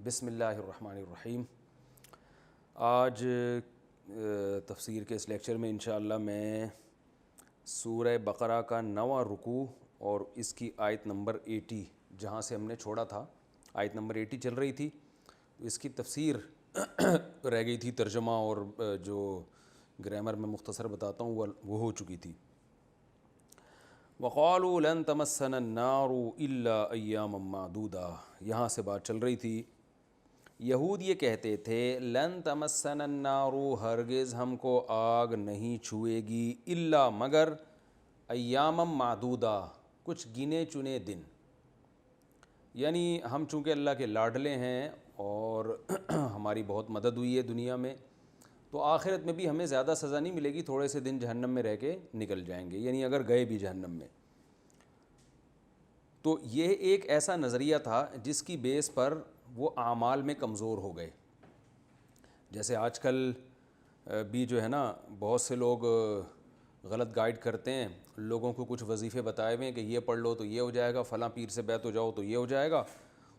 بسم اللہ الرحمن الرحیم۔ آج تفسیر کے اس لیکچر میں انشاءاللہ میں سورہ بقرہ کا 9واں رکوع اور اس کی آیت نمبر 80 جہاں سے ہم نے چھوڑا تھا، آیت نمبر 80 چل رہی تھی، اس کی تفسیر رہ گئی تھی، ترجمہ اور جو گرامر میں مختصر بتاتا ہوں وہ ہو چکی تھی۔ وَقَالُوا لَن تَمَسَّنَا النَّارُ إِلَّا أَيَّامًا مَّعْدُودَةً، یہاں سے بات چل رہی تھی۔ یہود یہ کہتے تھے لن تمسنا النار، ہرگز ہم کو آگ نہیں چھوئے گی، الا مگر ایاما معدودہ، کچھ گنے چنے دن، یعنی ہم چونکہ اللہ کے لاڈلے ہیں اور ہماری بہت مدد ہوئی ہے دنیا میں، تو آخرت میں بھی ہمیں زیادہ سزا نہیں ملے گی، تھوڑے سے دن جہنم میں رہ کے نکل جائیں گے، یعنی اگر گئے بھی جہنم میں۔ تو یہ ایک ایسا نظریہ تھا جس کی بیس پر وہ اعمال میں کمزور ہو گئے۔ جیسے آج کل بھی جو ہے نا بہت سے لوگ غلط گائیڈ کرتے ہیں، لوگوں کو کچھ وظیفے بتائے ہوئے ہیں کہ یہ پڑھ لو تو یہ ہو جائے گا، فلاں پیر سے بیعت ہو جاؤ تو یہ ہو جائے گا۔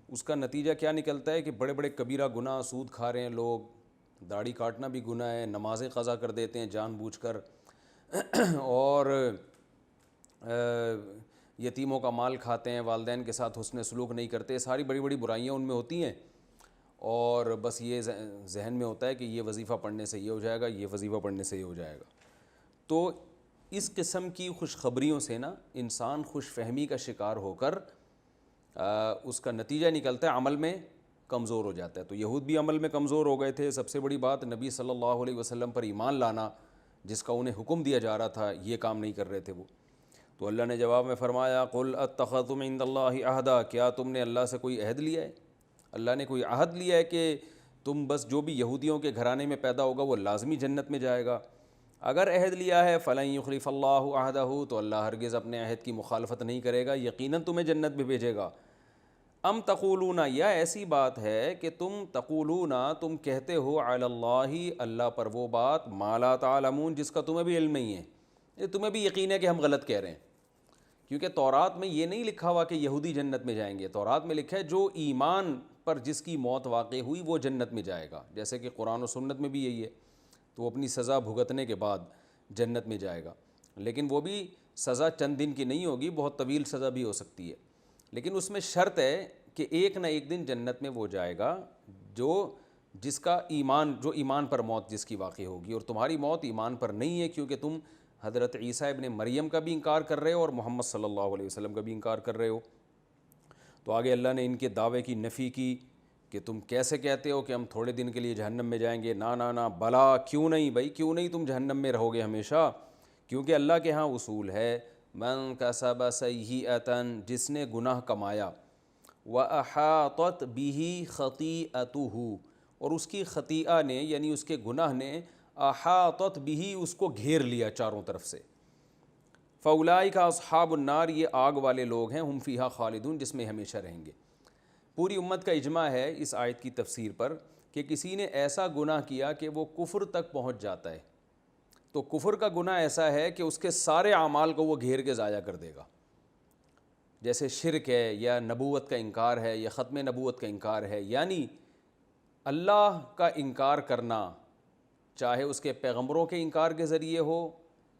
اس کا نتیجہ کیا نکلتا ہے کہ بڑے بڑے کبیرہ گناہ، سود کھا رہے ہیں لوگ، داڑھی کاٹنا بھی گناہ ہے، نمازیں قضا کر دیتے ہیں جان بوجھ کر، اور یتیموں کا مال کھاتے ہیں، والدین کے ساتھ حسن سلوک نہیں کرتے، ساری بڑی بڑی برائیاں ان میں ہوتی ہیں، اور بس یہ ذہن میں ہوتا ہے کہ یہ وظیفہ پڑھنے سے یہ ہو جائے گا، یہ وظیفہ پڑھنے سے یہ ہو جائے گا۔ تو اس قسم کی خوشخبریوں سے نا انسان خوش فہمی کا شکار ہو کر اس کا نتیجہ نکلتا ہے عمل میں کمزور ہو جاتا ہے۔ تو یہود بھی عمل میں کمزور ہو گئے تھے۔ سب سے بڑی بات نبی صلی اللہ علیہ وسلم پر ایمان لانا، جس کا انہیں حکم دیا جا رہا تھا، یہ کام نہیں کر رہے تھے وہ۔ تو اللہ نے جواب میں فرمایا قل اتخذتم عند اللہ عہدا، کیا تم نے اللہ سے کوئی عہد لیا ہے؟ اللہ نے کوئی عہد لیا ہے کہ تم بس جو بھی یہودیوں کے گھرانے میں پیدا ہوگا وہ لازمی جنت میں جائے گا؟ اگر عہد لیا ہے فلن یخلف اللہ عہدہ، تو اللہ ہرگز اپنے عہد کی مخالفت نہیں کرے گا، یقیناً تمہیں جنت میں بھیجے گا۔ ام تقولون، یا ایسی بات ہے کہ تقولون تم کہتے ہو علی اللہ، اللہ پر وہ بات ما لا تعلمون، جس کا تمہیں بھی علم نہیں ہے، یہ تمہیں بھی یقین ہے کہ ہم غلط کہہ رہے ہیں۔ کیونکہ تورات میں یہ نہیں لکھا ہوا کہ یہودی جنت میں جائیں گے، تورات میں لکھا ہے جو ایمان پر جس کی موت واقع ہوئی وہ جنت میں جائے گا، جیسے کہ قرآن و سنت میں بھی یہی ہے، تو وہ اپنی سزا بھگتنے کے بعد جنت میں جائے گا، لیکن وہ بھی سزا چند دن کی نہیں ہوگی، بہت طویل سزا بھی ہو سکتی ہے، لیکن اس میں شرط ہے کہ ایک نہ ایک دن جنت میں وہ جائے گا جس کا ایمان پر موت جس کی واقع ہوگی، اور تمہاری موت ایمان پر نہیں ہے، کیونکہ تم حضرت عیسیٰ ابن مریم کا بھی انکار کر رہے ہو اور محمد صلی اللہ علیہ وسلم کا بھی انکار کر رہے ہو۔ تو آگے اللہ نے ان کے دعوے کی نفی کی کہ تم کیسے کہتے ہو کہ ہم تھوڑے دن کے لیے جہنم میں جائیں گے؟ نا بلا، کیوں نہیں بھائی، کیوں نہیں تم جہنم میں رہو گے ہمیشہ؟ کیونکہ اللہ کے ہاں اصول ہے من کسب سیئۃ، جس نے گناہ کمایا، وَأَحَاطَتْ بِهِ خَطِیئَتُهُ، اور اس کی خطیئہ نے یعنی اس کے گناہ نے احاطت بھی اس کو گھیر لیا چاروں طرف سے، فَأُولَٰئِکَ أَصْحَابُ النَّارِ، یہ آگ والے لوگ ہیں، ہم فیہا خالدون، جس میں ہمیشہ رہیں گے۔ پوری امت کا اجماع ہے اس آیت کی تفسیر پر کہ کسی نے ایسا گناہ کیا کہ وہ کفر تک پہنچ جاتا ہے، تو کفر کا گناہ ایسا ہے کہ اس کے سارے اعمال کو وہ گھیر کے ضائع کر دے گا، جیسے شرک ہے یا نبوت کا انکار ہے یا ختم نبوت کا انکار ہے، یعنی اللہ کا انکار کرنا، چاہے اس کے پیغمبروں کے انکار کے ذریعے ہو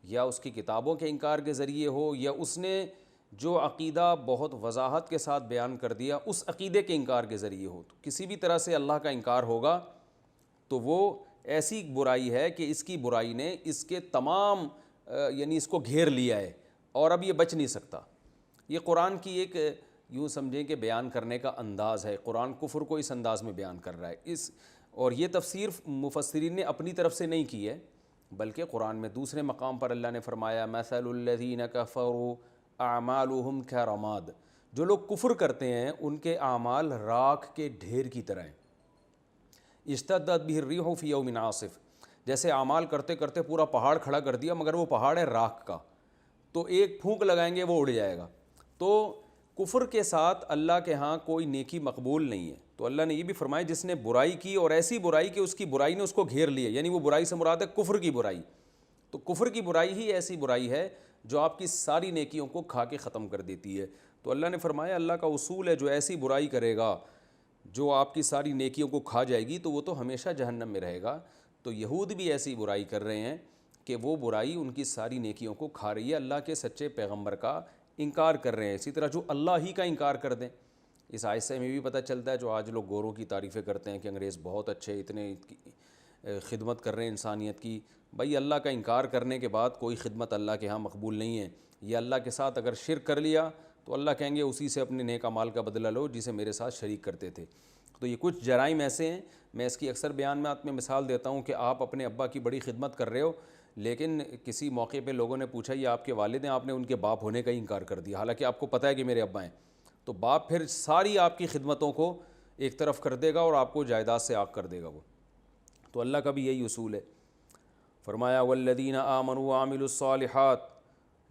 یا اس کی کتابوں کے انکار کے ذریعے ہو، یا اس نے جو عقیدہ بہت وضاحت کے ساتھ بیان کر دیا اس عقیدے کے انکار کے ذریعے ہو، تو کسی بھی طرح سے اللہ کا انکار ہوگا تو وہ ایسی برائی ہے کہ اس کی برائی نے اس کے تمام یعنی اس کو گھیر لیا ہے اور اب یہ بچ نہیں سکتا۔ یہ قرآن کی ایک یوں سمجھیں کہ بیان کرنے کا انداز ہے، قرآن کفر کو اس انداز میں بیان کر رہا ہے، اور یہ تفسیر مفسرین نے اپنی طرف سے نہیں کی ہے، بلکہ قرآن میں دوسرے مقام پر اللہ نے فرمایا مثل الذین کفروا اعمالهم کرماد، جو لوگ کفر کرتے ہیں ان کے اعمال راکھ کے ڈھیر کی طرح ہیں، اشتدت بہ الریح فی یوم عاصف، جیسے اعمال کرتے کرتے پورا پہاڑ کھڑا کر دیا مگر وہ پہاڑ ہے راکھ کا، تو ایک پھونک لگائیں گے وہ اڑ جائے گا۔ تو کفر کے ساتھ اللہ کے ہاں کوئی نیکی مقبول نہیں ہے۔ تو اللہ نے یہ بھی فرمایا جس نے برائی کی اور ایسی برائی کہ اس کی برائی نے اس کو گھیر لیا، یعنی وہ برائی سے مراد ہے کفر کی برائی، تو کفر کی برائی ہی ایسی برائی ہے جو آپ کی ساری نیکیوں کو کھا کے ختم کر دیتی ہے۔ تو اللہ نے فرمایا اللہ کا اصول ہے جو ایسی برائی کرے گا جو آپ کی ساری نیکیوں کو کھا جائے گی تو وہ تو ہمیشہ جہنم میں رہے گا. تو یہود بھی ایسی برائی کر رہے ہیں کہ وہ برائی ان کی ساری نیکیوں کو کھا رہی ہے, اللہ کے سچے پیغمبر کا انکار کر رہے ہیں, اسی طرح جو اللہ ہی کا انکار کر دیں. اس آیت سے ہمیں بھی پتہ چلتا ہے جو آج لوگ گوروں کی تعریفیں کرتے ہیں کہ انگریز بہت اچھے, اتنے خدمت کر رہے ہیں انسانیت کی, بھائی اللہ کا انکار کرنے کے بعد کوئی خدمت اللہ کے ہاں مقبول نہیں ہے. یہ اللہ کے ساتھ اگر شرک کر لیا تو اللہ کہیں گے اسی سے اپنے نیک اعمال کا بدلہ لو جسے میرے ساتھ شریک کرتے تھے. تو یہ کچھ جرائم ایسے ہیں, میں اس کی اکثر بیانات میں مثال دیتا ہوں کہ آپ اپنے ابا کی بڑی خدمت کر رہے ہو, لیکن کسی موقع پہ لوگوں نے پوچھا یہ آپ کے والد ہیں, آپ نے ان کے باپ ہونے کا ہی انکار کر دیا, حالانکہ آپ کو پتہ ہے کہ میرے ابا ہیں. تو باپ پھر ساری آپ کی خدمتوں کو ایک طرف کر دے گا اور آپ کو جائیداد سے آگ کر دے گا وہ. تو اللہ کا بھی یہی اصول ہے. فرمایا والذین آمنوا وعملوا الصالحات,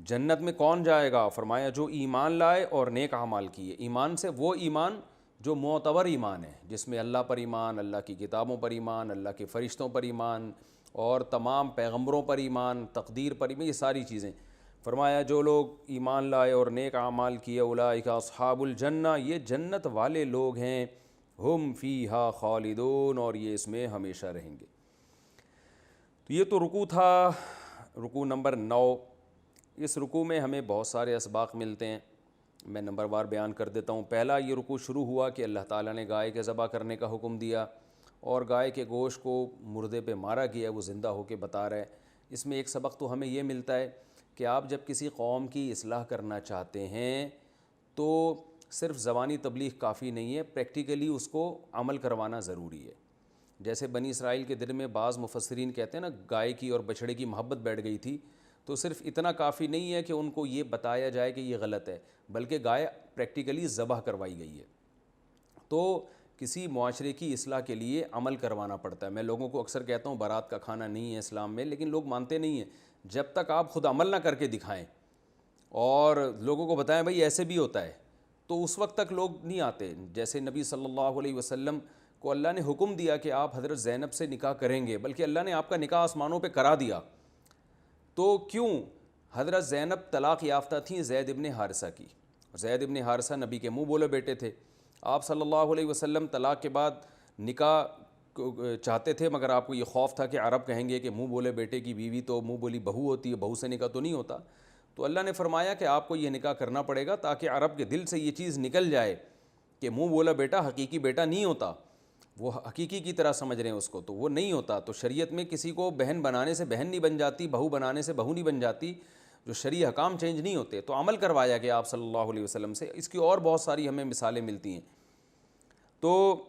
جنت میں کون جائے گا؟ فرمایا جو ایمان لائے اور نیک اعمال کیے. ایمان سے وہ ایمان جو معتبر ایمان ہے, جس میں اللہ پر ایمان, اللہ کی کتابوں پر ایمان, اللہ کے فرشتوں پر ایمان اور تمام پیغمبروں پر ایمان, تقدیر پر ایمان, یہ ساری چیزیں. فرمایا جو لوگ ایمان لائے اور نیک اعمال کیے اولئک اصحاب الجنہ, یہ جنت والے لوگ ہیں, ہم فیہا خالدون, اور یہ اس میں ہمیشہ رہیں گے. تو یہ تو رکوع تھا, رکوع نمبر 9. اس رکوع میں ہمیں بہت سارے اسباق ملتے ہیں, میں نمبر وار بیان کر دیتا ہوں. پہلا یہ رکوع شروع ہوا کہ اللہ تعالیٰ نے گائے کے ذبح کرنے کا حکم دیا اور گائے کے گوشت کو مردے پہ مارا گیا, وہ زندہ ہو کے بتا رہا ہے. اس میں ایک سبق تو ہمیں یہ ملتا ہے کہ آپ جب کسی قوم کی اصلاح کرنا چاہتے ہیں تو صرف زبانی تبلیغ کافی نہیں ہے, پریکٹیکلی اس کو عمل کروانا ضروری ہے. جیسے بنی اسرائیل کے دل میں بعض مفسرین کہتے ہیں نا گائے کی اور بچھڑے کی محبت بیٹھ گئی تھی, تو صرف اتنا کافی نہیں ہے کہ ان کو یہ بتایا جائے کہ یہ غلط ہے, بلکہ گائے پریکٹیکلی ذبح کروائی گئی ہے. تو کسی معاشرے کی اصلاح کے لیے عمل کروانا پڑتا ہے. میں لوگوں کو اکثر کہتا ہوں بارات کا کھانا نہیں ہے اسلام میں, لیکن لوگ مانتے نہیں ہیں. جب تک آپ خود عمل نہ کر کے دکھائیں اور لوگوں کو بتائیں بھائی ایسے بھی ہوتا ہے, تو اس وقت تک لوگ نہیں آتے. جیسے نبی صلی اللہ علیہ وسلم کو اللہ نے حکم دیا کہ آپ حضرت زینب سے نکاح کریں گے, بلکہ اللہ نے آپ کا نکاح آسمانوں پہ کرا دیا. تو کیوں؟ حضرت زینب طلاق یافتہ تھیں زید ابن حارثہ کی. زید ابن حارثہ نبی کے منہ بولے بیٹے تھے. آپ صلی اللہ علیہ وسلم طلاق کے بعد نکاح چاہتے تھے, مگر آپ کو یہ خوف تھا کہ عرب کہیں گے کہ منہ بولے بیٹے کی بیوی تو منہ بولی بہو ہوتی ہے, بہو سے نکاح تو نہیں ہوتا. تو اللہ نے فرمایا کہ آپ کو یہ نکاح کرنا پڑے گا تاکہ عرب کے دل سے یہ چیز نکل جائے کہ منہ بولا بیٹا حقیقی بیٹا نہیں ہوتا, وہ حقیقی کی طرح سمجھ رہے ہیں اس کو, تو وہ نہیں ہوتا. تو شریعت میں کسی کو بہن بنانے سے بہن نہیں بن جاتی, بہو بنانے سے بہو نہیں بن جاتی, جو شرعی حکام چینج نہیں ہوتے. تو عمل کروایا کہ آپ صلی اللہ علیہ وسلم سے. اس کی اور بہت ساری ہمیں مثالیں ملتی ہیں. تو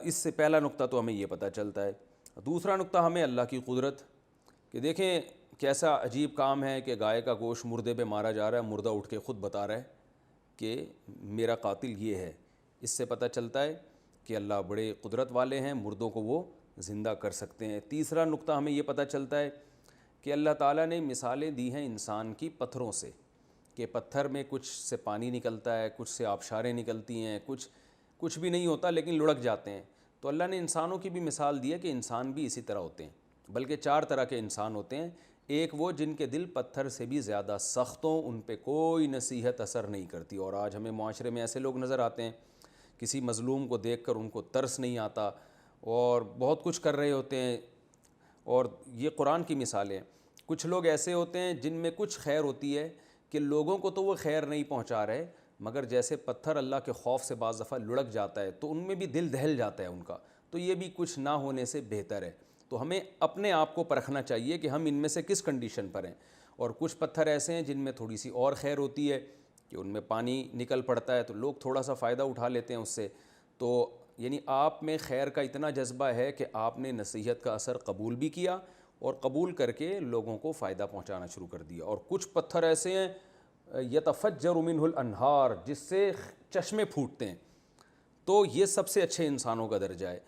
اس سے پہلا نقطہ تو ہمیں یہ پتہ چلتا ہے. دوسرا نقطہ ہمیں اللہ کی قدرت, کہ دیکھیں کیسا عجیب کام ہے کہ گائے کا گوشت مردے پہ مارا جا رہا ہے, مردہ اٹھ کے خود بتا رہا ہے کہ میرا قاتل یہ ہے. اس سے پتہ چلتا ہے کہ اللہ بڑے قدرت والے ہیں, مردوں کو وہ زندہ کر سکتے ہیں. تیسرا نقطہ ہمیں یہ پتہ چلتا ہے کہ اللہ تعالیٰ نے مثالیں دی ہیں انسان کی پتھروں سے, کہ پتھر میں کچھ سے پانی نکلتا ہے, کچھ سے آبشاریں نکلتی ہیں, کچھ بھی نہیں ہوتا لیکن لڑک جاتے ہیں. تو اللہ نے انسانوں کی بھی مثال دی ہے کہ انسان بھی اسی طرح ہوتے ہیں, بلکہ 4 طرح کے انسان ہوتے ہیں. ایک وہ جن کے دل پتھر سے بھی زیادہ سخت ہوں, ان پہ کوئی نصیحت اثر نہیں کرتی. اور آج ہمیں معاشرے میں ایسے لوگ نظر آتے ہیں, کسی مظلوم کو دیکھ کر ان کو ترس نہیں آتا اور بہت کچھ کر رہے ہوتے ہیں. اور یہ قرآن کی مثالیں ہیں. کچھ لوگ ایسے ہوتے ہیں جن میں کچھ خیر ہوتی ہے کہ لوگوں کو تو وہ خیر نہیں پہنچا رہے, مگر جیسے پتھر اللہ کے خوف سے بعض دفعہ لڑک جاتا ہے تو ان میں بھی دل دہل جاتا ہے ان کا. تو یہ بھی کچھ نہ ہونے سے بہتر ہے. تو ہمیں اپنے آپ کو پرکھنا چاہیے کہ ہم ان میں سے کس کنڈیشن پر ہیں. اور کچھ پتھر ایسے ہیں جن میں تھوڑی سی اور خیر ہوتی ہے کہ ان میں پانی نکل پڑتا ہے تو لوگ تھوڑا سا فائدہ اٹھا لیتے ہیں اس سے. تو یعنی آپ میں خیر کا اتنا جذبہ ہے کہ آپ نے نصیحت کا اثر قبول بھی کیا اور قبول کر کے لوگوں کو فائدہ پہنچانا شروع کر دیا. اور کچھ پتھر ایسے ہیں یتفجر منہ الانہار, جس سے چشمے پھوٹتے ہیں. تو یہ سب سے اچھے انسانوں کا درجہ ہے.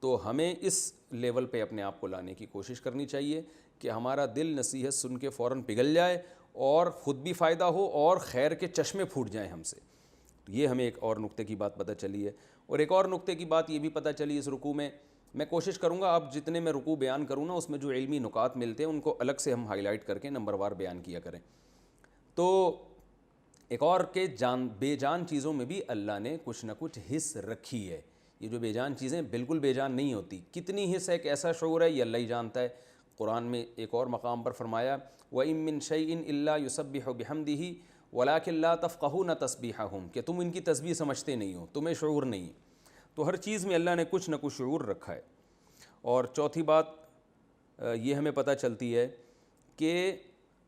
تو ہمیں اس لیول پہ اپنے آپ کو لانے کی کوشش کرنی چاہیے کہ ہمارا دل نصیحت سن کے فوراً پگھل جائے اور خود بھی فائدہ ہو اور خیر کے چشمے پھوٹ جائیں ہم سے. تو یہ ہمیں ایک اور نقطے کی بات پتہ چلی ہے. اور ایک اور نقطے کی بات یہ بھی پتہ چلی اس رکوع میں, میں کوشش کروں گا اب جتنے میں رکوع بیان کروں نا اس میں جو علمی نکات ملتے ہیں ان کو الگ سے ہم ہائی لائٹ کر کے نمبر وار بیان کیا کریں. تو ایک اور کہ بے جان چیزوں میں بھی اللہ نے کچھ نہ کچھ حص رکھی ہے. یہ جو بے جان چیزیں بالکل بے جان نہیں ہوتی, کتنی حص ہے, کیسا شعور ہے, یہ اللہ ہی جانتا ہے. قرآن میں ایک اور مقام پر فرمایا وَإِن مِّن شَيْءٍ إِلَّا يُسَبِّحُ بِحَمْدِهِ وَلَٰكِن لَّا تَفْقَهُونَ تَسْبِيحَهُمْ, کہ تم ان کی تسبیح سمجھتے نہیں ہو, تمہیں شعور نہیں. تو ہر چیز میں اللہ نے کچھ نہ کچھ شعور رکھا ہے. اور چوتھی بات یہ ہمیں پتہ چلتی ہے کہ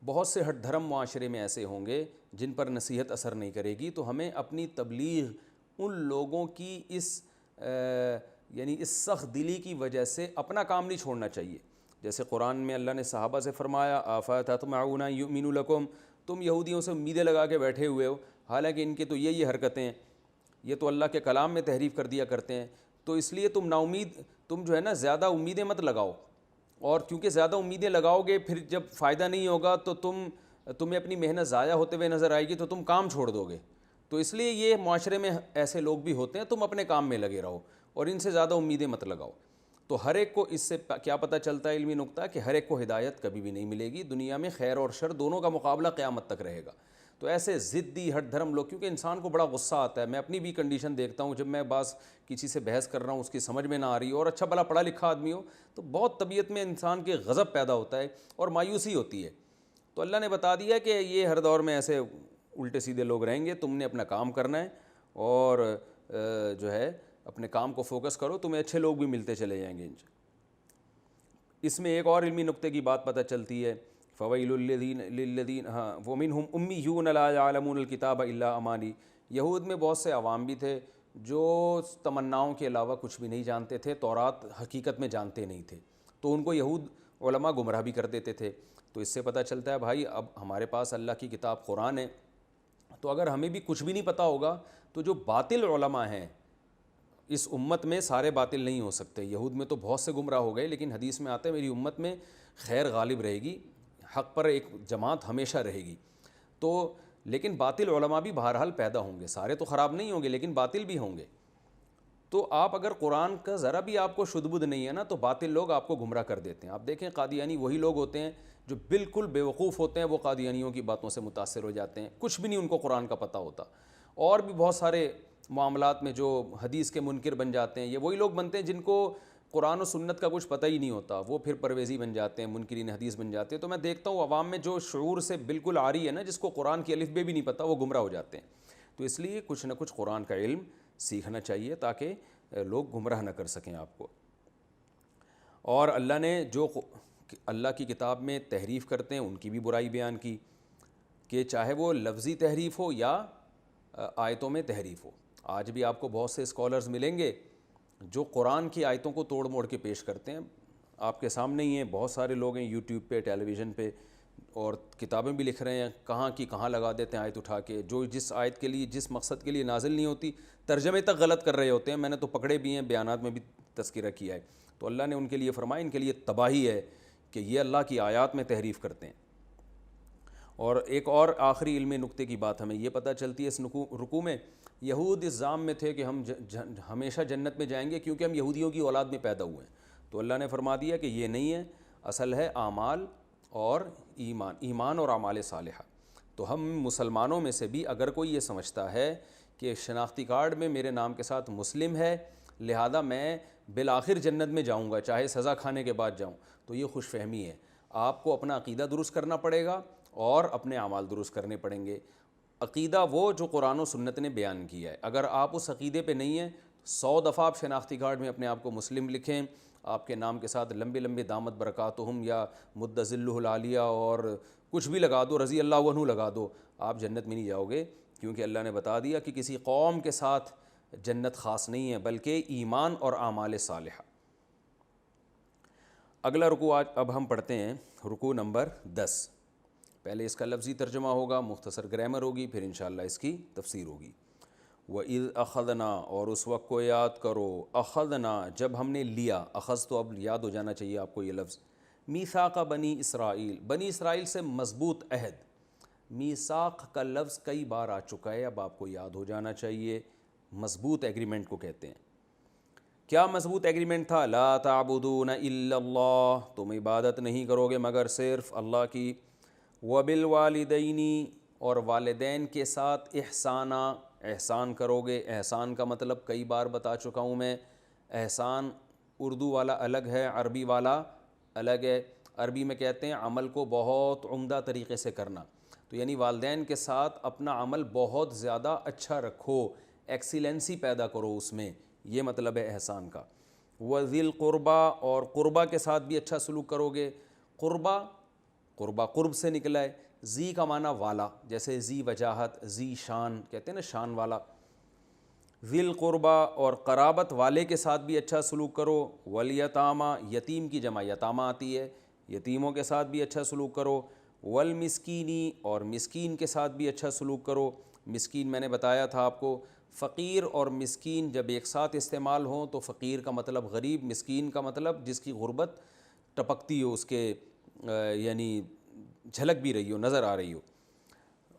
بہت سے ہٹ دھرم معاشرے میں ایسے ہوں گے جن پر نصیحت اثر نہیں کرے گی, تو ہمیں اپنی تبلیغ ان لوگوں کی اس سخت دلی کی وجہ سے اپنا کام نہیں چھوڑنا چاہیے. جیسے قرآن میں اللہ نے صحابہ سے فرمایا افتطمعون ان یؤمنوا لکم, تم یہودیوں سے امیدیں لگا کے بیٹھے ہوئے ہو, حالانکہ ان کے تو یہ حرکتیں ہیں, یہ تو اللہ کے کلام میں تحریف کر دیا کرتے ہیں. تو اس لیے تم جو ہے نا زیادہ امیدیں مت لگاؤ, اور کیونکہ زیادہ امیدیں لگاؤ گے پھر جب فائدہ نہیں ہوگا تو تمہیں اپنی محنت ضائع ہوتے ہوئے نظر آئے گی, تو تم کام چھوڑ دو گے. تو اس لیے یہ معاشرے میں ایسے لوگ بھی ہوتے ہیں, تم اپنے کام میں لگے رہو اور ان سے زیادہ امیدیں مت لگاؤ. تو ہر ایک کو اس سے کیا پتہ چلتا ہے علمی نقطہ, کہ ہر ایک کو ہدایت کبھی بھی نہیں ملے گی. دنیا میں خیر اور شر دونوں کا مقابلہ قیامت تک رہے گا. تو ایسے ضدی ہٹ دھرم لوگ, کیونکہ انسان کو بڑا غصہ آتا ہے, میں اپنی بھی کنڈیشن دیکھتا ہوں, جب میں کسی سے بحث کر رہا ہوں, اس کی سمجھ میں نہ آ رہی اور اچھا بھلا پڑھا لکھا آدمی ہو, تو بہت طبیعت میں انسان کے غضب پیدا ہوتا ہے اور مایوسی ہوتی ہے. تو اللہ نے بتا دیا کہ یہ ہر دور میں ایسے الٹے سیدھے لوگ رہیں گے, تم نے اپنا کام کرنا ہے اور جو ہے اپنے کام کو فوکس کرو, تمہیں اچھے لوگ بھی ملتے چلے جائیں گے. اس میں ایک اور علمی نقطے کی بات پتہ چلتی ہے, فویل للذین ومنہم امیون لا یعلمون الکتاب الا امانی. یہود میں بہت سے عوام بھی تھے جو تمناؤں کے علاوہ کچھ بھی نہیں جانتے تھے, تورات حقیقت میں جانتے نہیں تھے, تو ان کو یہود علماء گمراہ بھی کر دیتے تھے. تو اس سے پتہ چلتا ہے بھائی اب ہمارے پاس اللہ کی کتاب قرآن ہے, تو اگر ہمیں بھی کچھ بھی نہیں پتہ ہوگا تو جو باطل علماء ہیں اس امت میں سارے باطل نہیں ہو سکتے. یہود میں تو بہت سے گمراہ ہو گئے, لیکن حدیث میں آتا ہے میری امت میں خیر غالب رہے گی, حق پر ایک جماعت ہمیشہ رہے گی. تو لیکن باطل علماء بھی بہرحال پیدا ہوں گے, سارے تو خراب نہیں ہوں گے لیکن باطل بھی ہوں گے. تو آپ اگر قرآن کا ذرا بھی آپ کو شدھ بدھ نہیں ہے نا, تو باطل لوگ آپ کو گمراہ کر دیتے ہیں. آپ دیکھیں قادیانی وہی لوگ ہوتے ہیں جو بالکل بیوقوف ہوتے ہیں, وہ قادیانیوں کی باتوں سے متاثر ہو جاتے ہیں, کچھ بھی نہیں ان کو قرآن کا پتہ ہوتا. اور بھی بہت سارے معاملات میں جو حدیث کے منکر بن جاتے ہیں, یہ وہی لوگ بنتے ہیں جن کو قرآن و سنت کا کچھ پتہ ہی نہیں ہوتا, وہ پھر پرویزی بن جاتے ہیں, منکرین حدیث بن جاتے ہیں. تو میں دیکھتا ہوں عوام میں جو شعور سے بالکل عاری ہے نا, جس کو قرآن کی الف بے بھی نہیں پتہ, وہ گمراہ ہو جاتے ہیں. تو اس لیے کچھ نہ کچھ قرآن کا علم سیکھنا چاہیے تاکہ لوگ گمراہ نہ کر سکیں آپ کو. اور اللہ نے جو اللہ کی کتاب میں تحریف کرتے ہیں ان کی بھی برائی بیان کی, کہ چاہے وہ لفظی تحریف ہو یا آیتوں میں تحریف ہو. آج بھی آپ کو بہت سے اسکالرز ملیں گے جو قرآن کی آیتوں کو توڑ موڑ کے پیش کرتے ہیں. آپ کے سامنے ہی ہیں, بہت سارے لوگ ہیں یوٹیوب پہ, ٹیلی ویژن پہ, اور کتابیں بھی لکھ رہے ہیں, کہاں کی کہاں لگا دیتے ہیں آیت اٹھا کے, جو جس آیت کے لیے جس مقصد کے لیے نازل نہیں ہوتی, ترجمے تک غلط کر رہے ہوتے ہیں. میں نے تو پکڑے بھی ہیں, بیانات میں بھی تذکرہ کیا ہے. تو اللہ نے ان کے لیے فرمایا ان کے لیے تباہی ہے کہ یہ اللہ کی آیات میں تحریف کرتے ہیں. اور ایک اور آخری علمی نقطے کی بات ہمیں یہ پتہ چلتی ہے اس رکوع میں, یہود اس ذام میں تھے کہ ہم ہمیشہ جنت میں جائیں گے کیونکہ ہم یہودیوں کی اولاد میں پیدا ہوئے ہیں. تو اللہ نے فرما دیا کہ یہ نہیں ہے, اصل ہے اعمال اور ایمان اور اعمال صالحہ. تو ہم مسلمانوں میں سے بھی اگر کوئی یہ سمجھتا ہے کہ شناختی کارڈ میں میرے نام کے ساتھ مسلم ہے لہذا میں بالآخر جنت میں جاؤں گا چاہے سزا کھانے کے بعد جاؤں, تو یہ خوش فہمی ہے. آپ کو اپنا عقیدہ درست کرنا پڑے گا اور اپنے اعمال درست کرنے پڑیں گے. عقیدہ وہ جو قرآن و سنت نے بیان کیا ہے, اگر آپ اس عقیدے پہ نہیں ہیں 100 دفعہ آپ شناختی کارڈ میں اپنے آپ کو مسلم لکھیں, آپ کے نام کے ساتھ لمبے لمبے دامت برکاتہم یا مد ظلہ العالیہ اور کچھ بھی لگا دو, رضی اللہ عنہ لگا دو, آپ جنت میں نہیں جاؤ گے. کیونکہ اللہ نے بتا دیا کہ کسی قوم کے ساتھ جنت خاص نہیں ہے بلکہ ایمان اور اعمال صالحہ. اگلا رکوع آج اب ہم پڑھتے ہیں, رکوع نمبر 10. پہلے اس کا لفظی ترجمہ ہوگا, مختصر گرامر ہوگی, پھر انشاءاللہ اس کی تفسیر ہوگی. وَإِذْ أَخَذْنَا, اور اس وقت کو یاد کرو, اخذنا جب ہم نے لیا, اخذ تو اب یاد ہو جانا چاہیے آپ کو یہ لفظ, میثاق بنی اسرائیل, بنی اسرائیل سے مضبوط عہد. میثاق کا لفظ کئی بار آ چکا ہے, اب آپ کو یاد ہو جانا چاہیے. مضبوط ایگریمنٹ کو کہتے ہیں. کیا مضبوط ایگریمنٹ تھا؟ لا تعبدون الا اللہ, تم عبادت نہیں کرو گے مگر صرف اللہ کی. وبالوالدین, اور والدین کے ساتھ احسانہ، احسان کرو گے۔ احسان کا مطلب کئی بار بتا چکا ہوں میں، احسان اردو والا الگ ہے، عربی والا الگ ہے۔ عربی میں کہتے ہیں عمل کو بہت عمدہ طریقے سے کرنا، تو یعنی والدین کے ساتھ اپنا عمل بہت زیادہ اچھا رکھو، ایکسیلنسی پیدا کرو اس میں، یہ مطلب ہے احسان کا۔ وذی القربا، اور قربا کے ساتھ بھی اچھا سلوک کرو گے۔ قربا، قربا قرب سے نکلا ہے، ذی کا معنی والا، جیسے ذی وجاہت، ذی شان کہتے ہیں نا، شان والا۔ ذی القربا، اور قرابت والے کے ساتھ بھی اچھا سلوک کرو۔ والیتامى، یتیم کی جمع یتامہ آتی ہے، یتیموں کے ساتھ بھی اچھا سلوک کرو۔ والمسکینی، اور مسکین کے ساتھ بھی اچھا سلوک کرو۔ مسکین میں نے بتایا تھا آپ کو، فقیر اور مسکین جب ایک ساتھ استعمال ہوں تو فقیر کا مطلب غریب، مسکین کا مطلب جس کی غربت ٹپکتی ہو، اس کے یعنی جھلک بھی رہی ہو، نظر آ رہی ہو۔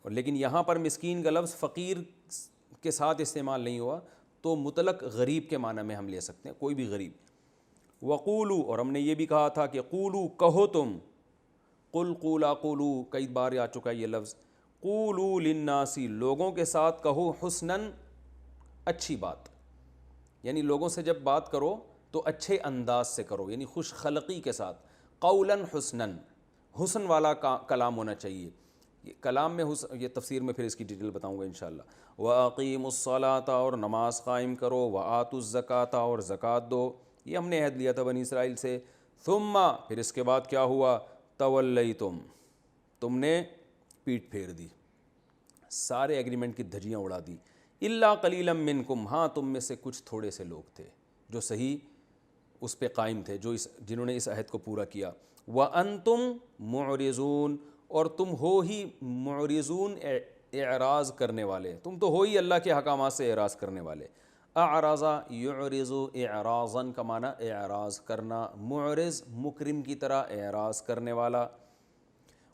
لیکن یہاں پر مسکین کا لفظ فقیر کے ساتھ استعمال نہیں ہوا، تو مطلق غریب کے معنی میں ہم لے سکتے ہیں، کوئی بھی غریب۔ وقولو، اور ہم نے یہ بھی کہا تھا کہ قولو کہو تم، قل قولا قولو کئی بار آ چکا ہے یہ لفظ۔ قولو للناس، لوگوں کے ساتھ کہو حسناً، اچھی بات، یعنی لوگوں سے جب بات کرو تو اچھے انداز سے کرو، یعنی خوش خلقی کے ساتھ۔ قولاً حسناً، حسن والا کلام ہونا چاہیے۔ کلام میں یہ تفسیر میں پھر اس کی ڈیٹیل بتاؤں گا انشاءاللہ۔ وَأَقِيمُوا الصَّلَاةَ، اور نماز قائم کرو۔ وَآتُوا الزَّكَاةَ، اور زکوٰۃ دو، یہ ہم نے عہد لیا تھا بنی اسرائیل سے۔ ثُمَّ، پھر اس کے بعد کیا ہوا؟ تَوَلَّيْتُمْ، تم نے پیٹ پھیر دی، سارے ایگریمنٹ کی دھجیاں اڑا دی۔ إِلَّا قَلِيلًا مِّنْكُمْ، ہاں تم میں سے کچھ تھوڑے سے لوگ تھے جو صحیح اس پہ قائم تھے، جنہوں نے اس عہد کو پورا کیا۔ وَأَنْتُمْ مُعْرِضُونَ، اور تم ہو ہی معرضون، اعراض کرنے والے، تم تو ہو ہی اللہ کے احکامات سے اعراض کرنے والے۔ اعراض یعرض اعراضاً کا معنی اعراض کرنا، معرض مکرم کی طرح اعراض کرنے والا۔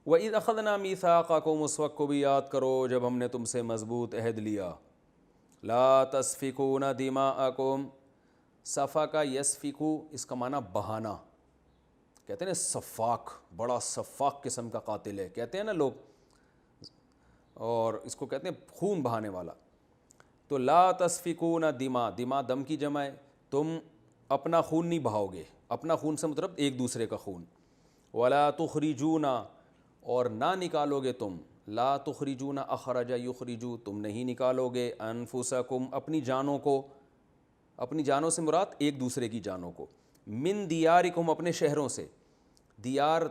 وَإِذْ أَخَذْنَا مِيثَاقَكُمْ، اس وقت کو بھی یاد کرو جب ہم نے تم سے مضبوط عہد لیا۔ لَا تَسْفِكُونَ دِمَاءَكُمْ، سفک یسفکو، اس کا معنی بہانا، کہتے ہیں نا سفاک، بڑا سفاک قسم کا قاتل ہے کہتے ہیں نا لوگ، اور اس کو کہتے ہیں خون بہانے والا۔ تو لا تسفکون دماء، دماء دم کی جمع ہے، تم اپنا خون نہیں بہاؤ گے، اپنا خون سے مطلب ایک دوسرے کا خون۔ ولا تخرجون، اور نہ نکالو گے تم، لا تخرجون اخرج یخرجو، تم نہیں نکالو گے، انفسکم، اپنی جانوں کو، اپنی جانوں سے مراد ایک دوسرے کی جانوں کو، من دیارکم، اپنے شہروں سے۔ دیار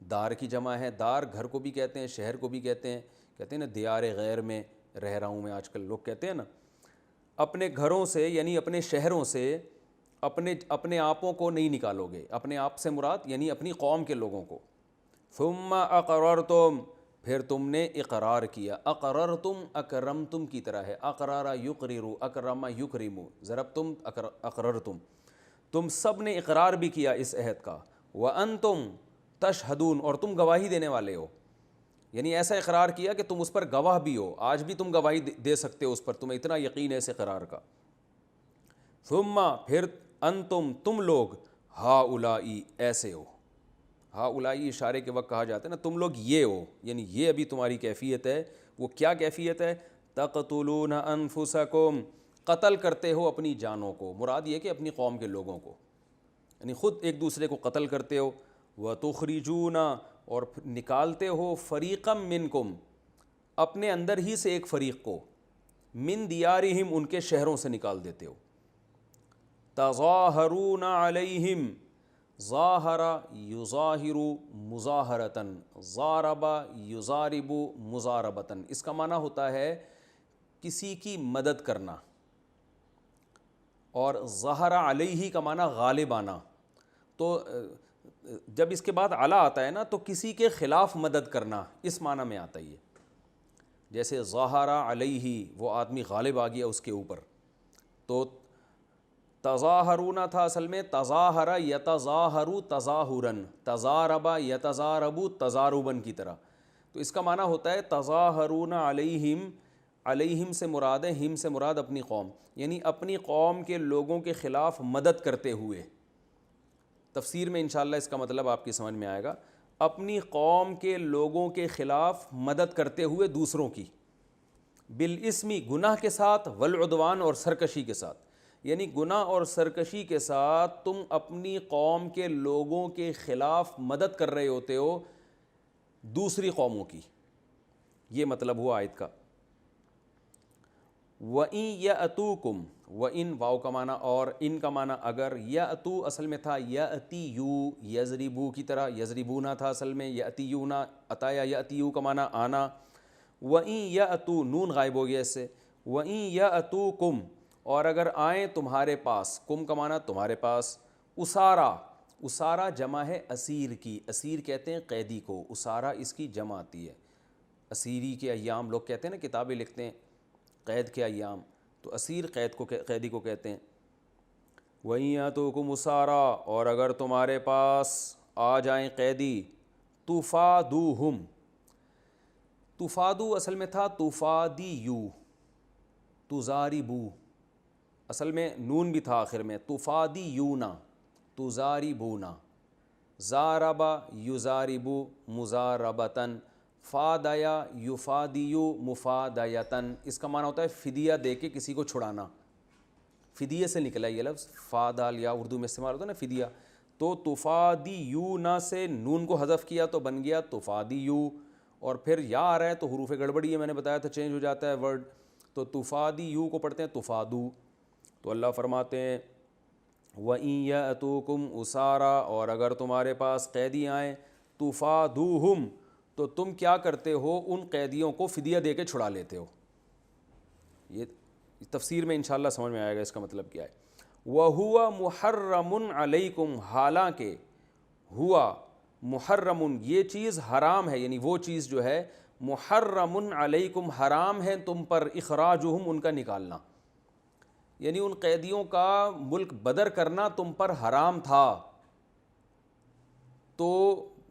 دار کی جمع ہے، دار گھر کو بھی کہتے ہیں، شہر کو بھی کہتے ہیں نا دیار غیر میں رہ رہا ہوں میں، آج کل لوگ کہتے ہیں نا۔ اپنے گھروں سے یعنی اپنے شہروں سے اپنے آپوں کو نہیں نکالو گے، اپنے آپ سے مراد یعنی اپنی قوم کے لوگوں کو۔ ثم اقررتم، پھر تم نے اقرار کیا، اقررتم اکرمتم کی طرح ہے، اقرار یقرر، اکرم یکرم، ضربتم اقررتم، تم سب نے اقرار بھی کیا اس عہد کا۔ وانتم تشہدون، اور تم گواہی دینے والے ہو، یعنی ایسا اقرار کیا کہ تم اس پر گواہ بھی ہو، آج بھی تم گواہی دے سکتے ہو اس پر، تمہیں اتنا یقین ہے اس اقرار کا۔ ثم، پھر انتم، تم لوگ، ہاؤلائی، ایسے ہو، ہاؤلائی اشارے کے وقت کہا جاتا ہے نا تم لوگ یہ ہو، یعنی یہ ابھی تمہاری کیفیت ہے۔ وہ کیا کیفیت ہے؟ تقتلون انفسکم، قتل کرتے ہو اپنی جانوں کو، مراد یہ کہ اپنی قوم کے لوگوں کو، یعنی خود ایک دوسرے کو قتل کرتے ہو۔ وتخرجون، اور نکالتے ہو، فریقا منکم، اپنے اندر ہی سے ایک فریق کو، من دیارہم، ان کے شہروں سے نکال دیتے ہو۔ تظاہرون علیہم، ظاہر یظاہر مظاہرتاً، ضارب یضارب مضاربتاً، اس کا معنی ہوتا ہے کسی کی مدد کرنا، اور ظہر علیہ کا معنی غالب آنا۔ تو جب اس کے بعد علی آتا ہے نا تو کسی کے خلاف مدد کرنا، اس معنی میں آتا ہے یہ، جیسے ظہر علیہ، وہ آدمی غالب آ گیا اس کے اوپر۔ تو تظاہرون تھا اصل میں تظاہر یتظاہر تظاہراً، تضارب یتضارب تضارباً کی طرح۔ تو اس کا معنی ہوتا ہے تظاہرون علیہم، علیہم سے مراد ہے، ہم سے مراد اپنی قوم، یعنی اپنی قوم کے لوگوں کے خلاف مدد کرتے ہوئے۔ تفسیر میں انشاءاللہ اس کا مطلب آپ کی سمجھ میں آئے گا۔ اپنی قوم کے لوگوں کے خلاف مدد کرتے ہوئے دوسروں کی، بالاسمی گناہ کے ساتھ، والعدوان اور سرکشی کے ساتھ، یعنی گناہ اور سرکشی کے ساتھ تم اپنی قوم کے لوگوں کے خلاف مدد کر رہے ہوتے ہو دوسری قوموں کی، یہ مطلب ہوا آیت کا۔ وَإِن يَأْتُوكُمْ، وَإِن واو کا معنی اور ان کا معنی اگر، یأتو اصل میں تھا یأتیو، یضربو کی طرح، یضربونا تھا اصل میں، یأتیونا عطایا، یأتیو کا معنی آنا۔ وَإِن یأتو نون غائب ہو گیا اس سے، وَإِن یأتوکم اور اگر آئیں تمہارے پاس، کم کا معنی تمہارے پاس، اسارا، اسارا جمع ہے اسیر کی، اسیر کہتے ہیں قیدی کو، اسارا اس کی جمع آتی ہے، اسیری کے ایام لوگ کہتے ہیں نا، کتابیں لکھتے ہیں قید کے ایام، تو اسیر قیدی کو کہتے ہیں۔ وَإِن یَأْتُوکُمْ أُسَارَىٰ اور اگر تمہارے پاس آ جائیں قیدی، تُفَادُوهُمْ، تفادو اصل میں تھا تفادیو، تزاربو اصل میں نون بھی تھا آخر میں، تفادیونا، تزاربونا، زاربا یزاربو مزاربتاً، فادیا یفادیو مفادیتاً، اس کا معنی ہوتا ہے فدیہ دے کے کسی کو چھڑانا، فدیہ سے نکلا یہ لفظ، فادال یا اردو میں استعمال ہوتا ہے نا فدیہ، تو تفادیونا سے نون کو حذف کیا تو بن گیا تفادیو، اور پھر یا آ رہا ہے تو حروف گڑبڑی ہے، میں نے بتایا تھا چینج ہو جاتا ہے ورڈ، تو تفادیو کو پڑھتے ہیں تفادو۔ تو اللہ فرماتے ہیں وَإِن يَأْتُوكُمْ أُسَارَىٰ اور اگر تمہارے پاس قیدی آئیں، تُفَادُوهُمْ تو تم کیا کرتے ہو، ان قیدیوں کو فدیہ دے کے چھڑا لیتے ہو۔ یہ تفسیر میں انشاءاللہ سمجھ میں آئے گا اس کا مطلب کیا ہے۔ وَهُوَ مُحَرَّمٌ عَلَيْكُمْ حالانکہ ہوا محرم یہ چیز حرام ہے، یعنی وہ چیز جو ہے محرم علیکم حرام ہے تم پر، اخراجہم ان کا نکالنا، یعنی ان قیدیوں کا ملک بدر کرنا تم پر حرام تھا، تو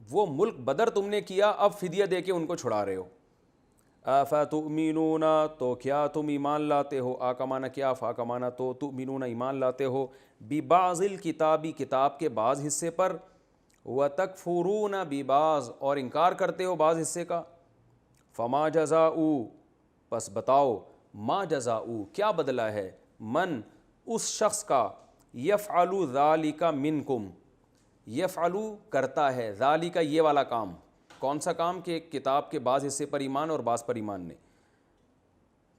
وہ ملک بدر تم نے کیا، اب فدیہ دے کے ان کو چھڑا رہے ہو۔ افتؤمنون تو کیا تم ایمان لاتے ہو، آ کا معنی کیا، فا کا معنی تو، تؤمنون ایمان لاتے ہو، ببعض الکتابی کتاب کے بعض حصے پر، وَتَكْفُرُونَ بِبَعْض اور انکار کرتے ہو بعض حصے کا، فما جزاؤ پس بتاؤ، ما جزاؤ کیا بدلہ ہے، من اس شخص کا، یفعل ذالک منکم، یفعل کرتا ہے، ذالک یہ والا کام، کون سا کام، کہ کتاب کے بعض حصے پر ایمان اور بعض پر ایمان نہیں،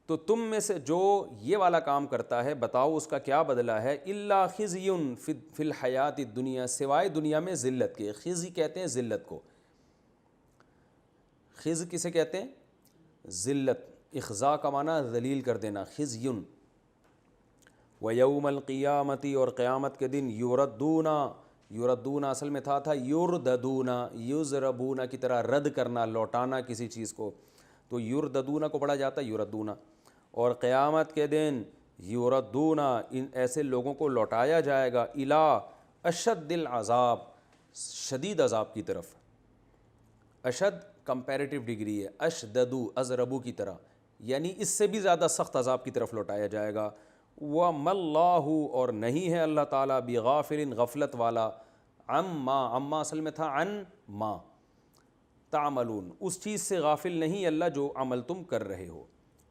تو تم میں سے جو یہ والا کام کرتا ہے بتاؤ اس کا کیا بدلہ ہے، الا خزی فی الحیات الدنیا سوائے دنیا میں ذلت کے، خزی کہتے ہیں ذلت کو، خز کسے کہتے ہیں، ذلت، اخزا کا معنی ذلیل کر دینا، خزی، ویوم القیامتی اور قیامت کے دن، یردونا، یردونا اصل میں تھا یرددونا، یضربونا کی طرح رد کرنا، لوٹانا کسی چیز کو، تو یرددونا کو پڑھا جاتا ہے یردونا، اور قیامت کے دن یردونا ان ایسے لوگوں کو لوٹایا جائے گا، الی اشد العذاب شدید عذاب کی طرف، اشد کمپیریٹیو ڈگری ہے، اشددو ازربو کی طرح، یعنی اس سے بھی زیادہ سخت عذاب کی طرف لوٹایا جائے گا۔ وَمَا اللَّهُ اور نہیں ہے اللہ تعالیٰ، بغافل غفلت والا، عما، عما اصل میں تھا عن ما، تعملون اس چیز سے غافل نہیں اللہ جو عمل تم کر رہے ہو۔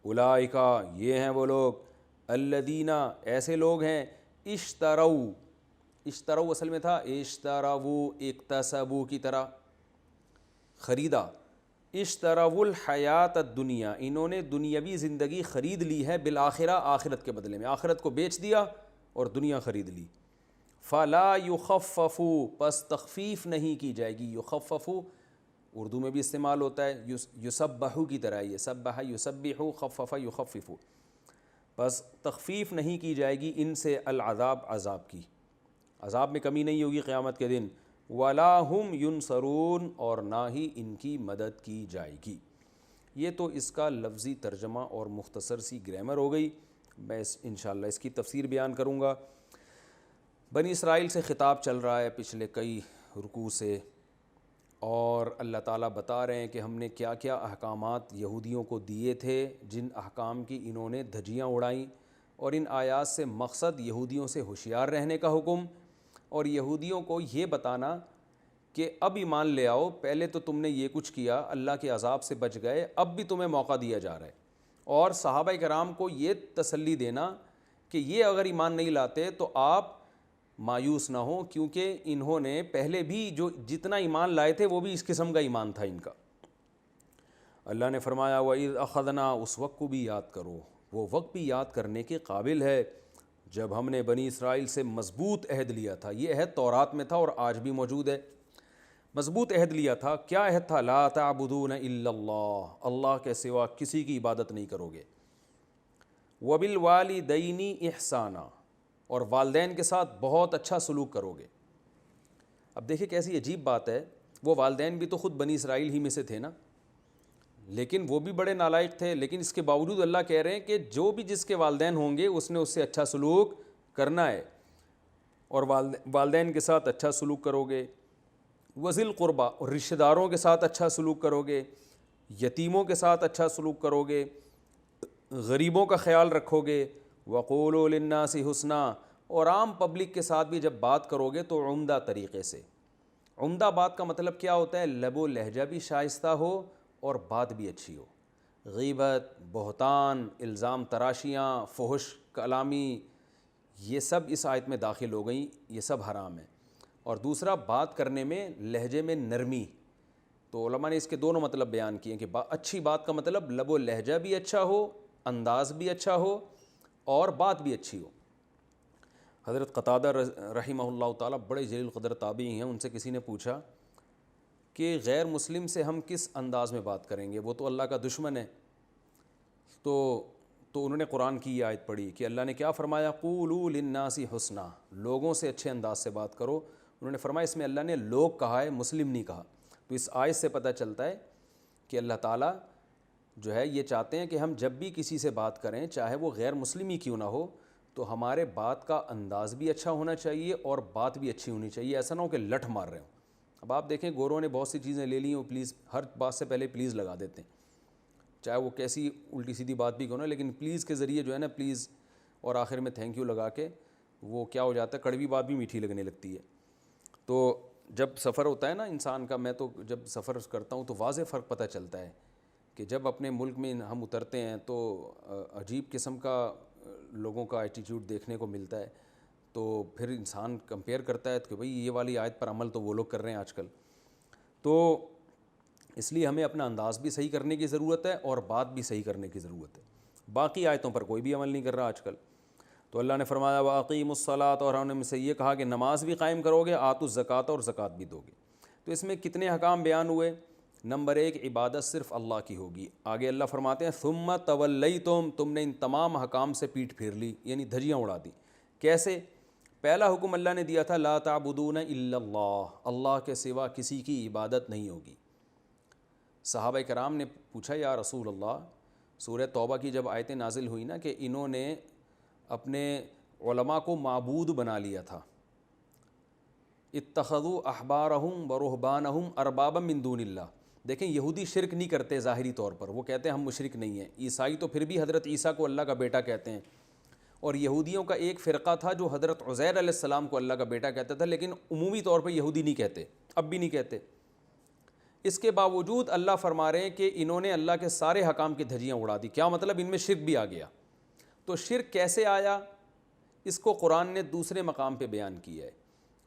اولئک یہ ہیں وہ لوگ، الذین ایسے لوگ ہیں، اشتروا، اشتروا اصل میں تھا اشتروا اکتسبوا کی طرح، خریدا، اشتروا الحیات الدنیا انہوں نے دنیاوی زندگی خرید لی ہے، بالآخرہ آخرت کے بدلے میں، آخرت کو بیچ دیا اور دنیا خرید لی، فلا یخفف پس تخفیف نہیں کی جائے گی، یخفف اردو میں بھی استعمال ہوتا ہے یسبح کی طرح، یہ سبح یسبح، خفف یخفف، پس تخفیف نہیں کی جائے گی ان سے، العذاب عذاب کی، عذاب میں کمی نہیں ہوگی قیامت کے دن، ولا ہم ینصرون اور نہ ہی ان کی مدد کی جائے گی۔ یہ تو اس کا لفظی ترجمہ اور مختصر سی گرامر ہو گئی، میں انشاءاللہ اس کی تفسیر بیان کروں گا۔ بنی اسرائیل سے خطاب چل رہا ہے پچھلے کئی رکوع سے، اور اللہ تعالیٰ بتا رہے ہیں کہ ہم نے کیا کیا احکامات یہودیوں کو دیے تھے، جن احکام کی انہوں نے دھجیاں اڑائیں، اور ان آیات سے مقصد یہودیوں سے ہوشیار رہنے کا حکم، اور یہودیوں کو یہ بتانا کہ اب ایمان لے آؤ، پہلے تو تم نے یہ کچھ کیا، اللہ کے عذاب سے بچ گئے، اب بھی تمہیں موقع دیا جا رہا ہے۔ اور صحابہ کرام کو یہ تسلی دینا کہ یہ اگر ایمان نہیں لاتے تو آپ مایوس نہ ہوں، کیونکہ انہوں نے پہلے بھی جو جتنا ایمان لائے تھے وہ بھی اس قسم کا ایمان تھا ان کا۔ اللہ نے فرمایا وَإِذْ أَخَذْنَا، اس وقت کو بھی یاد کرو، وہ وقت بھی یاد کرنے کے قابل ہے جب ہم نے بنی اسرائیل سے مضبوط عہد لیا تھا۔ یہ عہد تورات میں تھا اور آج بھی موجود ہے۔ مضبوط عہد لیا تھا، کیا عہد تھا؟ لا تعبدون الا اللہ، اللہ کے سوا کسی کی عبادت نہیں کرو گے۔ وبالوالدین احسانا، اور والدین کے ساتھ بہت اچھا سلوک کرو گے۔ اب دیکھیں کیسی عجیب بات ہے، وہ والدین بھی تو خود بنی اسرائیل ہی میں سے تھے نا، لیکن وہ بھی بڑے نالائق تھے، لیکن اس کے باوجود اللہ کہہ رہے ہیں کہ جو بھی جس کے والدین ہوں گے اس نے اس سے اچھا سلوک کرنا ہے، اور والدین کے ساتھ اچھا سلوک کرو گے۔ وذی القربیٰ، اور رشتہ داروں کے ساتھ اچھا سلوک کرو گے، یتیموں کے ساتھ اچھا سلوک کرو گے، غریبوں کا خیال رکھو گے۔ وقولوا للناس حسنا، اور عام پبلک کے ساتھ بھی جب بات کرو گے تو عمدہ طریقے سے۔ عمدہ بات کا مطلب کیا ہوتا ہے؟ لب و لہجہ بھی شائستہ ہو اور بات بھی اچھی ہو۔ غیبت، بہتان، الزام تراشیاں، فحش کلامی، یہ سب اس آیت میں داخل ہو گئیں، یہ سب حرام ہے۔ اور دوسرا، بات کرنے میں لہجے میں نرمی، تو علماء نے اس کے دونوں مطلب بیان کیے کہ اچھی بات کا مطلب لب و لہجہ بھی اچھا ہو، انداز بھی اچھا ہو اور بات بھی اچھی ہو۔ حضرت قتادہ رحمہ اللہ تعالیٰ بڑے جلیل القدر تابعی ہیں، ان سے کسی نے پوچھا کہ غیر مسلم سے ہم کس انداز میں بات کریں گے، وہ تو اللہ کا دشمن ہے۔ تو انہوں نے قرآن کی یہ آیت پڑھی کہ اللہ نے کیا فرمایا؟ قولوا للناس حسنا، لوگوں سے اچھے انداز سے بات کرو۔ انہوں نے فرمایا اس میں اللہ نے لوگ کہا ہے، مسلم نہیں کہا۔ تو اس آیت سے پتہ چلتا ہے کہ اللہ تعالیٰ جو ہے یہ چاہتے ہیں کہ ہم جب بھی کسی سے بات کریں، چاہے وہ غیر مسلم ہی کیوں نہ ہو، تو ہمارے بات کا انداز بھی اچھا ہونا چاہیے اور بات بھی اچھی ہونی چاہیے، ایسا نہ ہو کہ لٹھ مار رہے ہوں۔ اب آپ دیکھیں گوروں نے بہت سی چیزیں لے لی ہیں، وہ پلیز ہر بات سے پہلے پلیز لگا دیتے ہیں، چاہے وہ کیسی الٹی سیدھی بات بھی کیوں نہ، لیکن پلیز کے ذریعے جو ہے نا پلیز اور آخر میں تھینک یو لگا کے وہ کیا ہو جاتا ہے، کڑوی بات بھی میٹھی لگنے لگتی ہے۔ تو جب سفر ہوتا ہے نا انسان کا، میں تو جب سفر کرتا ہوں تو واضح فرق پتہ چلتا ہے کہ جب اپنے ملک میں ہم اترتے ہیں تو عجیب قسم کا لوگوں کا ایٹیٹیوڈ دیکھنے کو ملتا ہے، تو پھر انسان کمپیئر کرتا ہے کہ بھئی یہ والی آیت پر عمل تو وہ لوگ کر رہے ہیں آج کل۔ تو اس لیے ہمیں اپنا انداز بھی صحیح کرنے کی ضرورت ہے اور بات بھی صحیح کرنے کی ضرورت ہے۔ باقی آیتوں پر کوئی بھی عمل نہیں کر رہا آج کل۔ تو اللہ نے فرمایا وَأَقِیمُوا الصَّلَاةَ، اور ہم نے سے یہ کہا کہ نماز بھی قائم کرو گے، آتوا الزکوٰۃ، اور زکوٰۃ بھی دو گے۔ تو اس میں کتنے احکام بیان ہوئے؟ نمبر 1، عبادت صرف اللہ کی ہوگی۔ آگے اللہ فرماتے ہیں ثُمَّ تَوَلَّیْتُمْ، تم نے ان تمام احکام سے پیٹھ پھیر لی، یعنی دھجیاں اڑا دی۔ کیسے؟ پہلا حکم اللہ نے دیا تھا لا تعبدون الا اللہ، اللہ کے سوا کسی کی عبادت نہیں ہوگی۔ صحابہ کرام نے پوچھا یا رسول اللہ، سورہ توبہ کی جب آیتیں نازل ہوئی نا کہ انہوں نے اپنے علماء کو معبود بنا لیا تھا، اتخذوا احبارہم ورہبانہم اربابا من دون اللہ۔ دیکھیں یہودی شرک نہیں کرتے ظاہری طور پر، وہ کہتے ہیں ہم مشرک نہیں ہیں۔ عیسائی تو پھر بھی حضرت عیسیٰ کو اللہ کا بیٹا کہتے ہیں، اور یہودیوں کا ایک فرقہ تھا جو حضرت عزیر علیہ السلام کو اللہ کا بیٹا کہتا تھا، لیکن عمومی طور پہ یہودی نہیں کہتے، اب بھی نہیں کہتے۔ اس کے باوجود اللہ فرما رہے ہیں کہ انہوں نے اللہ کے سارے حکام کی دھجیاں اڑا دی۔ کیا مطلب؟ ان میں شرک بھی آ گیا۔ تو شرک کیسے آیا؟ اس کو قرآن نے دوسرے مقام پہ بیان کیا ہے،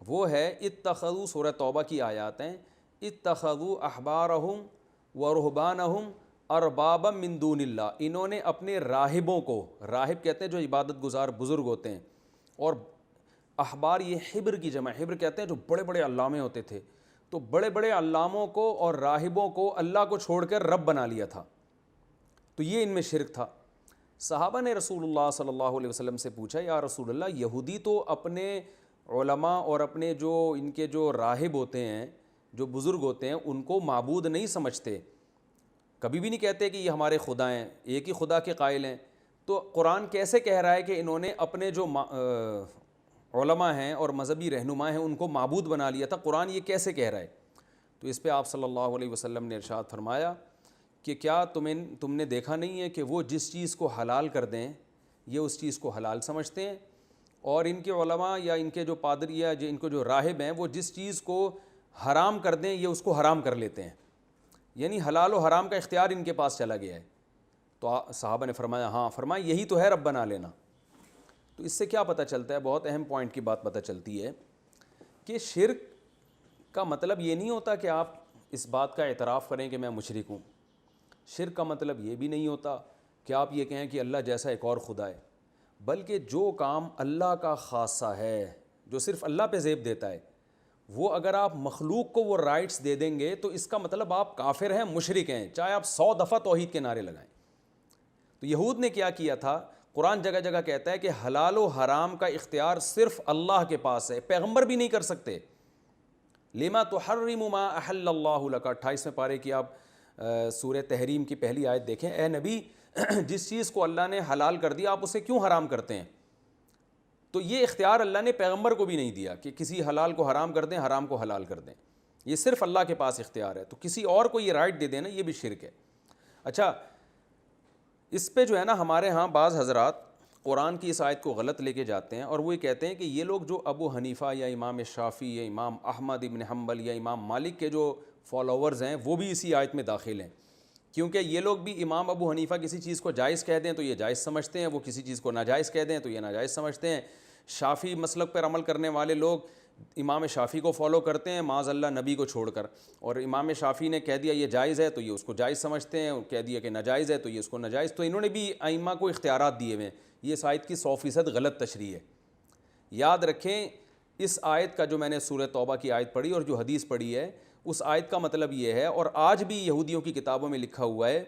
وہ ہے اتخذوا، سورہ توبہ کی آیات ہیں، اتخذوا احبارہم ورہبانہم اربابا من دون اللہ، انہوں نے اپنے راہبوں کو، راہب کہتے ہیں جو عبادت گزار بزرگ ہوتے ہیں، اور احبار یہ حبر کی جمع، حبر کہتے ہیں جو بڑے بڑے علامے ہوتے تھے، تو بڑے بڑے علاموں کو اور راہبوں کو اللہ کو چھوڑ کر رب بنا لیا تھا۔ تو یہ ان میں شرک تھا۔ صحابہ نے رسول اللہ صلی اللہ علیہ وسلم سے پوچھا یا رسول اللہ، یہودی تو اپنے علماء اور اپنے جو ان کے جو راہب ہوتے ہیں، جو بزرگ ہوتے ہیں، ان کو معبود نہیں سمجھتے، کبھی بھی نہیں کہتے کہ یہ ہمارے خدا ہیں، ایک ہی خدا کے قائل ہیں، تو قرآن کیسے کہہ رہا ہے کہ انہوں نے اپنے جو علماء ہیں اور مذہبی رہنما ہیں ان کو معبود بنا لیا تھا؟ قرآن یہ کیسے کہہ رہا ہے؟ تو اس پہ آپ صلی اللہ علیہ وسلم نے ارشاد فرمایا کہ کیا تم نے دیکھا نہیں ہے کہ وہ جس چیز کو حلال کر دیں یہ اس چیز کو حلال سمجھتے ہیں، اور ان کے علماء یا ان کے جو پادری یا ان کو جو راہب ہیں وہ جس چیز کو حرام کر دیں یہ اس کو حرام کر لیتے ہیں، یعنی حلال و حرام کا اختیار ان کے پاس چلا گیا ہے۔ تو صحابہ نے فرمایا ہاں، فرمایا یہی تو ہے رب بنا لینا۔ تو اس سے کیا پتہ چلتا ہے، بہت اہم پوائنٹ کی بات پتہ چلتی ہے کہ شرک کا مطلب یہ نہیں ہوتا کہ آپ اس بات کا اعتراف کریں کہ میں مشرک ہوں۔ شرک کا مطلب یہ بھی نہیں ہوتا کہ آپ یہ کہیں کہ اللہ جیسا ایک اور خدا ہے، بلکہ جو کام اللہ کا خاصہ ہے، جو صرف اللہ پہ زیب دیتا ہے، وہ اگر آپ مخلوق کو وہ رائٹس دے دیں گے تو اس کا مطلب آپ کافر ہیں، مشرک ہیں، چاہے آپ 100 دفعہ توحید کے نعرے لگائیں۔ تو یہود نے کیا کیا تھا، قرآن جگہ جگہ کہتا ہے کہ حلال و حرام کا اختیار صرف اللہ کے پاس ہے، پیغمبر بھی نہیں کر سکتے۔ لما تحرم ما احل اللہ لک، 28ویں پارے کی آپ سورہ تحریم کی پہلی آیت دیکھیں، اے نبی جس چیز کو اللہ نے حلال کر دیا آپ اسے کیوں حرام کرتے ہیں؟ تو یہ اختیار اللہ نے پیغمبر کو بھی نہیں دیا کہ کسی حلال کو حرام کر دیں، حرام کو حلال کر دیں، یہ صرف اللہ کے پاس اختیار ہے۔ تو کسی اور کو یہ رائٹ دے دینا یہ بھی شرک ہے۔ اچھا، اس پہ جو ہے نا ہمارے ہاں بعض حضرات قرآن کی اس آیت کو غلط لے کے جاتے ہیں، اور وہ یہ کہتے ہیں کہ یہ لوگ جو ابو حنیفہ یا امام شافعی یا امام احمد ابن حنبل یا امام مالک کے جو فالوورز ہیں وہ بھی اسی آیت میں داخل ہیں، کیونکہ یہ لوگ بھی امام ابو حنیفہ کسی چیز کو جائز کہہ دیں تو یہ جائز سمجھتے ہیں، وہ کسی چیز کو ناجائز کہہ دیں تو یہ ناجائز سمجھتے ہیں۔ شافعی مسلک پر عمل کرنے والے لوگ امام شافعی کو فالو کرتے ہیں معاذ اللہ نبی کو چھوڑ کر، اور امام شافعی نے کہہ دیا یہ جائز ہے تو یہ اس کو جائز سمجھتے ہیں، اور کہہ دیا کہ ناجائز ہے تو یہ اس کو ناجائز۔ تو انہوں نے بھی ائمہ کو اختیارات دیے ہوئے ہیں۔ یہ اس آیت کی 100% غلط تشریح ہے۔ یاد رکھیں اس آیت کا جو میں نے سورہ توبہ کی آیت پڑھی اور جو حدیث پڑھی ہے، اس آیت کا مطلب یہ ہے، اور آج بھی یہودیوں کی کتابوں میں لکھا ہوا ہے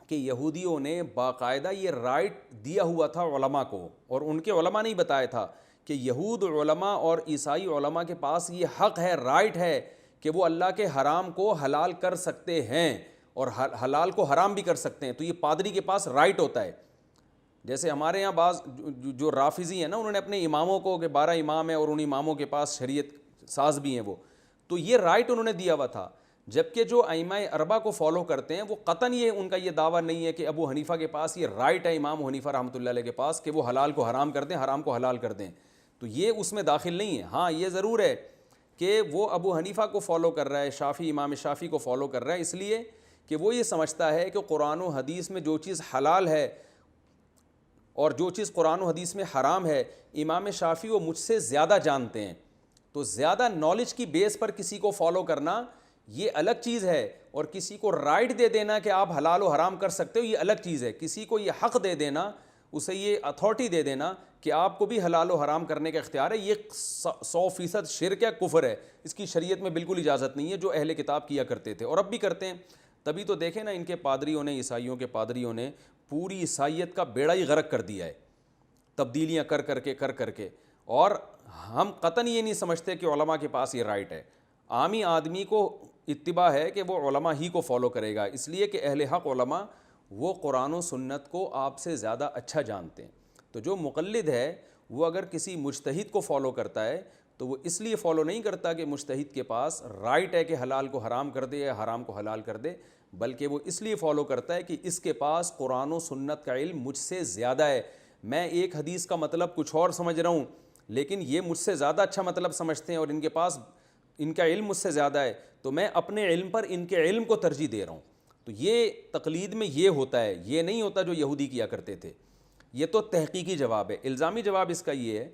کہ یہودیوں نے باقاعدہ یہ رائٹ دیا ہوا تھا علماء کو، اور ان کے علماء نے ہی بتایا تھا کہ یہود علماء اور عیسائی علماء کے پاس یہ حق ہے، رائٹ ہے کہ وہ اللہ کے حرام کو حلال کر سکتے ہیں اور حلال کو حرام بھی کر سکتے ہیں۔ تو یہ پادری کے پاس رائٹ ہوتا ہے۔ جیسے ہمارے یہاں بعض جو رافضی ہیں نا، انہوں نے اپنے اماموں کو کہ 12 امام ہیں اور ان اماموں کے پاس شریعت ساز بھی ہیں، وہ تو یہ رائٹ انہوں نے دیا ہوا تھا، جبکہ جو ائمہ اربعہ کو فالو کرتے ہیں وہ قطعاً یہ ان کا یہ دعویٰ نہیں ہے کہ ابو حنیفہ کے پاس یہ رائٹ ہے، امام حنیفہ رحمۃ اللہ علیہ کے پاس، کہ وہ حلال کو حرام کر دیں، حرام کو حلال کر دیں، تو یہ اس میں داخل نہیں ہے۔ ہاں یہ ضرور ہے کہ وہ ابو حنیفہ کو فالو کر رہا ہے، شافعی امام شافعی کو فالو کر رہا ہے، اس لیے کہ وہ یہ سمجھتا ہے کہ قرآن و حدیث میں جو چیز حلال ہے اور جو چیز قرآن و حدیث میں حرام ہے، امام شافعی وہ مجھ سے زیادہ جانتے ہیں۔ تو زیادہ نالج کی بیس پر کسی کو فالو کرنا یہ الگ چیز ہے، اور کسی کو رائٹ دے دینا کہ آپ حلال و حرام کر سکتے ہو یہ الگ چیز ہے۔ کسی کو یہ حق دے دینا، اسے یہ اتھارٹی دے دینا کہ آپ کو بھی حلال و حرام کرنے کا اختیار ہے، یہ 100% شرک ہے، کفر ہے، اس کی شریعت میں بالکل اجازت نہیں ہے، جو اہل کتاب کیا کرتے تھے اور اب بھی کرتے ہیں۔ تبھی تو دیکھیں نا ان کے پادریوں نے، عیسائیوں کے پادریوں نے پوری عیسائیت کا بیڑا ہی غرق کر دیا ہے، تبدیلیاں کر کر کے، اور ہم قطعاً یہ نہیں سمجھتے کہ علماء کے پاس یہ رائٹ ہے۔ عامی آدمی کو اتباع ہے کہ وہ علماء ہی کو فالو کرے گا، اس لیے کہ اہل حق علماء وہ قرآن و سنت کو آپ سے زیادہ اچھا جانتے ہیں۔ تو جو مقلد ہے وہ اگر کسی مجتہد کو فالو کرتا ہے تو وہ اس لیے فالو نہیں کرتا کہ مجتہد کے پاس رائٹ ہے کہ حلال کو حرام کر دے یا حرام کو حلال کر دے، بلکہ وہ اس لیے فالو کرتا ہے کہ اس کے پاس قرآن و سنت کا علم مجھ سے زیادہ ہے۔ میں ایک حدیث کا مطلب کچھ اور سمجھ رہا ہوں، لیکن یہ مجھ سے زیادہ اچھا مطلب سمجھتے ہیں اور ان کے پاس ان کا علم مجھ سے زیادہ ہے، تو میں اپنے علم پر ان کے علم کو ترجیح دے رہا ہوں۔ تو یہ تقلید میں یہ ہوتا ہے، یہ نہیں ہوتا جو یہودی کیا کرتے تھے۔ یہ تو تحقیقی جواب ہے۔ الزامی جواب اس کا یہ ہے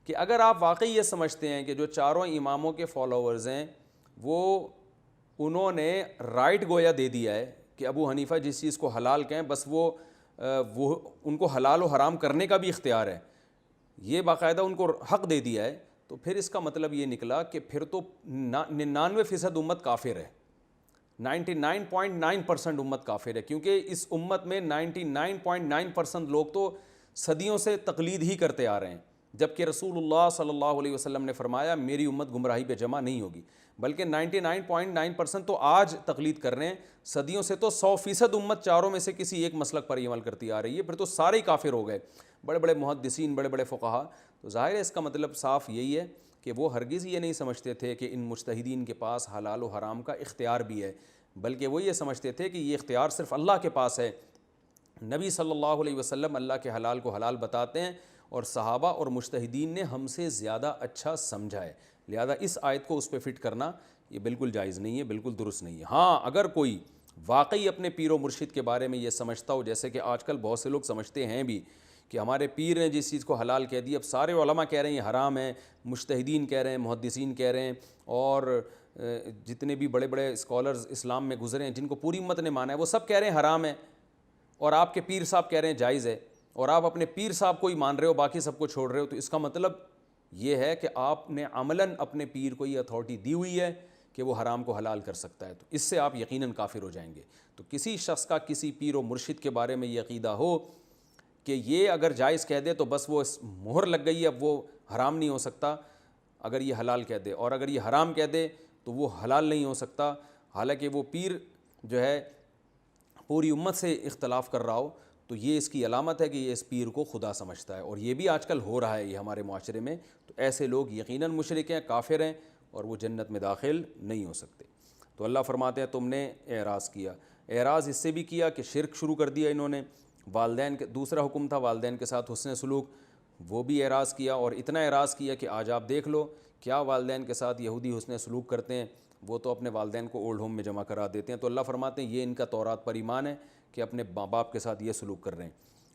کہ اگر آپ واقعی یہ سمجھتے ہیں کہ جو چاروں اماموں کے فالوورز ہیں وہ انہوں نے رائٹ گویا دے دیا ہے کہ ابو حنیفہ جس چیز کو حلال کہیں بس وہ ان کو حلال و حرام کرنے کا بھی اختیار ہے، یہ باقاعدہ ان کو حق دے دیا ہے، تو پھر اس کا مطلب یہ نکلا کہ پھر تو 99% امت کافر ہے، 99.9% امت کافر ہے، کیونکہ اس امت میں 99.9% لوگ تو صدیوں سے تقلید ہی کرتے آ رہے ہیں، جبکہ رسول اللہ صلی اللہ علیہ وسلم نے فرمایا میری امت گمراہی پہ جمع نہیں ہوگی، بلکہ 99.9% تو آج تقلید کر رہے ہیں، صدیوں سے تو 100% امت چاروں میں سے کسی ایک مسلک پر عمل کرتی آ رہی ہے، پھر تو سارے ہی کافر ہو گئے، بڑے بڑے محدثین، بڑے بڑے فقہا۔ تو ظاہر ہے اس کا مطلب صاف یہی ہے کہ وہ ہرگز یہ نہیں سمجھتے تھے کہ ان مجتہدین کے پاس حلال و حرام کا اختیار بھی ہے، بلکہ وہ یہ سمجھتے تھے کہ یہ اختیار صرف اللہ کے پاس ہے۔ نبی صلی اللہ علیہ وسلم اللہ کے حلال کو حلال بتاتے ہیں اور صحابہ اور مجتہدین نے ہم سے زیادہ اچھا سمجھا ہے، لہذا اس آیت کو اس پہ فٹ کرنا یہ بالکل جائز نہیں ہے، بالکل درست نہیں ہے۔ ہاں اگر کوئی واقعی اپنے پیر و مرشد کے بارے میں یہ سمجھتا ہو، جیسے کہ آج کل بہت سے لوگ سمجھتے ہیں بھی کہ ہمارے پیر نے جس چیز کو حلال کہہ دی، اب سارے علماء کہہ رہے ہیں یہ حرام ہے، مجتہدین کہہ رہے ہیں، محدثین کہہ رہے ہیں، اور جتنے بھی بڑے بڑے اسکالرز اسلام میں گزرے ہیں جن کو پوری امت نے مانا ہے، وہ سب کہہ رہے ہیں حرام ہے، اور آپ کے پیر صاحب کہہ رہے ہیں جائز ہے، اور آپ اپنے پیر صاحب کو ہی مان رہے ہو، باقی سب کو چھوڑ رہے ہو، تو اس کا مطلب یہ ہے کہ آپ نے عملاً اپنے پیر کو یہ اتھارٹی دی ہوئی ہے کہ وہ حرام کو حلال کر سکتا ہے، تو اس سے آپ یقیناً کافر ہو جائیں گے۔ تو کسی شخص کا کسی پیر و مرشد کے بارے میں یہ عقیدہ ہو کہ یہ اگر جائز کہہ دے تو بس وہ مہر لگ گئی ہے، اب وہ حرام نہیں ہو سکتا اگر یہ حلال کہہ دے، اور اگر یہ حرام کہہ دے تو وہ حلال نہیں ہو سکتا، حالانکہ وہ پیر جو ہے پوری امت سے اختلاف کر رہا ہو، تو یہ اس کی علامت ہے کہ یہ اس پیر کو خدا سمجھتا ہے، اور یہ بھی آج کل ہو رہا ہے یہ ہمارے معاشرے میں۔ تو ایسے لوگ یقیناً مشرک ہیں، کافر ہیں، اور وہ جنت میں داخل نہیں ہو سکتے۔ تو اللہ فرماتے ہیں تم نے اعراض کیا، اعراض اس سے بھی کیا کہ شرک شروع کر دیا انہوں نے، والدین کے دوسرا حکم تھا والدین کے ساتھ حسن سلوک، وہ بھی اعراض کیا، اور اتنا اعراض کیا کہ آج آپ دیکھ لو کیا والدین کے ساتھ یہودی حسن سلوک کرتے ہیں، وہ تو اپنے والدین کو اولڈ ہوم میں جمع کرا دیتے ہیں۔ تو اللہ فرماتے ہیں یہ ان کا تورات پر ایمان ہے کہ اپنے ماں باپ کے ساتھ یہ سلوک کر رہے ہیں۔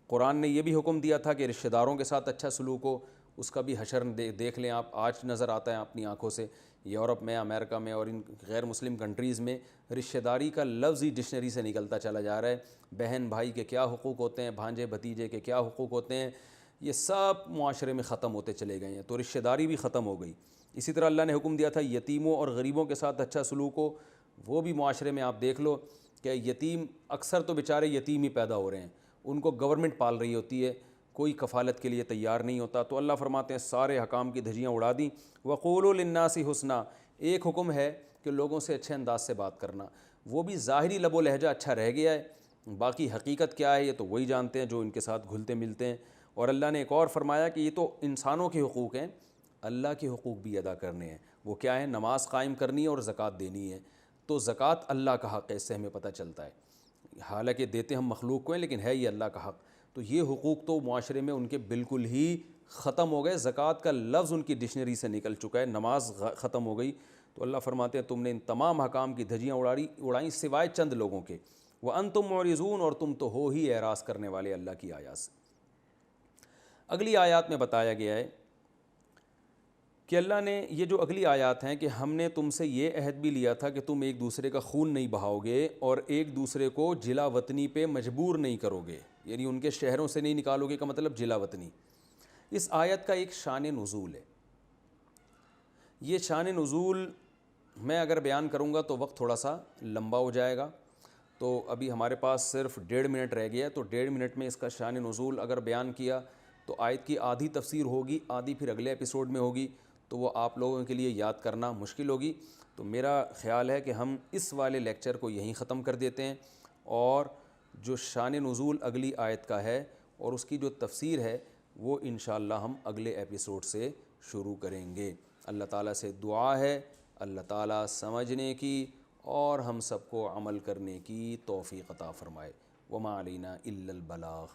قرآن نے یہ بھی حکم دیا تھا کہ رشتہ داروں کے ساتھ اچھا سلوک ہو، اس کا بھی حشر دیکھ لیں آپ، آج نظر آتا ہے اپنی آنکھوں سے، یورپ میں، امریکہ میں اور ان غیر مسلم کنٹریز میں رشتہ داری کا لفظ ہی ڈکشنری سے نکلتا چلا جا رہا ہے۔ بہن بھائی کے کیا حقوق ہوتے ہیں، بھانجے بھتیجے کے کیا حقوق ہوتے ہیں، یہ سب معاشرے میں ختم ہوتے چلے گئے ہیں، تو رشتہ داری بھی ختم ہو گئی۔ اسی طرح اللہ نے حکم دیا تھا یتیموں اور غریبوں کے ساتھ اچھا سلوک ہو، وہ بھی معاشرے میں آپ دیکھ لو کہ یتیم اکثر تو بیچارے یتیم ہی پیدا ہو رہے ہیں، ان کو گورنمنٹ پال رہی ہوتی ہے، کوئی کفالت کے لیے تیار نہیں ہوتا۔ تو اللہ فرماتے ہیں سارے حکام کی دھجیاں اڑا دیں۔ وَقُولُوا لِلنَّاسِ حُسْنًا، ایک حکم ہے کہ لوگوں سے اچھے انداز سے بات کرنا، وہ بھی ظاہری لب و لہجہ اچھا رہ گیا ہے، باقی حقیقت کیا ہے یہ تو وہی جانتے ہیں جو ان کے ساتھ گھلتے ملتے ہیں۔ اور اللہ نے ایک اور فرمایا کہ یہ تو انسانوں کے حقوق ہیں، اللہ کے حقوق بھی ادا کرنے ہیں۔ وہ کیا ہے؟ نماز قائم کرنی ہے اور زکوٰۃ دینی ہے۔ تو زکوٰۃ اللہ کا حق ہے، اس سے ہمیں پتہ چلتا ہے، حالانکہ دیتے ہم مخلوق کو ہیں لیکن ہے یہ اللہ کا حق۔ تو یہ حقوق تو معاشرے میں ان کے بالکل ہی ختم ہو گئے، زکوٰۃ کا لفظ ان کی ڈکشنری سے نکل چکا ہے، نماز ختم ہو گئی۔ تو اللہ فرماتے ہیں تم نے ان تمام حکام کی دھجیاں اڑائیں سوائے چند لوگوں کے، وَأَنْتُمْ مُعْرِضُونَ، اور تم تو ہو ہی اعراض کرنے والے اللہ کی آیات سے۔ اگلی آیات میں بتایا گیا ہے کہ اللہ نے یہ جو اگلی آیات ہیں کہ ہم نے تم سے یہ عہد بھی لیا تھا کہ تم ایک دوسرے کا خون نہیں بہاؤ گے اور ایک دوسرے کو جلا وطنی پہ مجبور نہیں کرو گے، یعنی ان کے شہروں سے نہیں نکالو گے کا مطلب جلا وطنی۔ اس آیت کا ایک شان نزول ہے، یہ شان نزول میں اگر بیان کروں گا تو وقت تھوڑا سا لمبا ہو جائے گا، تو ابھی ہمارے پاس صرف 1.5 منٹ رہ گیا ہے، تو 1.5 منٹ میں اس کا شان نزول اگر بیان کیا تو آیت کی آدھی تفسیر ہوگی، آدھی پھر اگلے ایپیسوڈ میں ہوگی، تو وہ آپ لوگوں کے لیے یاد کرنا مشکل ہوگی۔ تو میرا خیال ہے کہ ہم اس والے لیکچر کو یہیں ختم کر دیتے ہیں، اور جو شان نزول اگلی آیت کا ہے اور اس کی جو تفسیر ہے وہ انشاءاللہ ہم اگلے ایپیسوڈ سے شروع کریں گے۔ اللہ تعالیٰ سے دعا ہے اللہ تعالیٰ سمجھنے کی اور ہم سب کو عمل کرنے کی توفیق عطا فرمائے۔ وما علینا الا البلاغ۔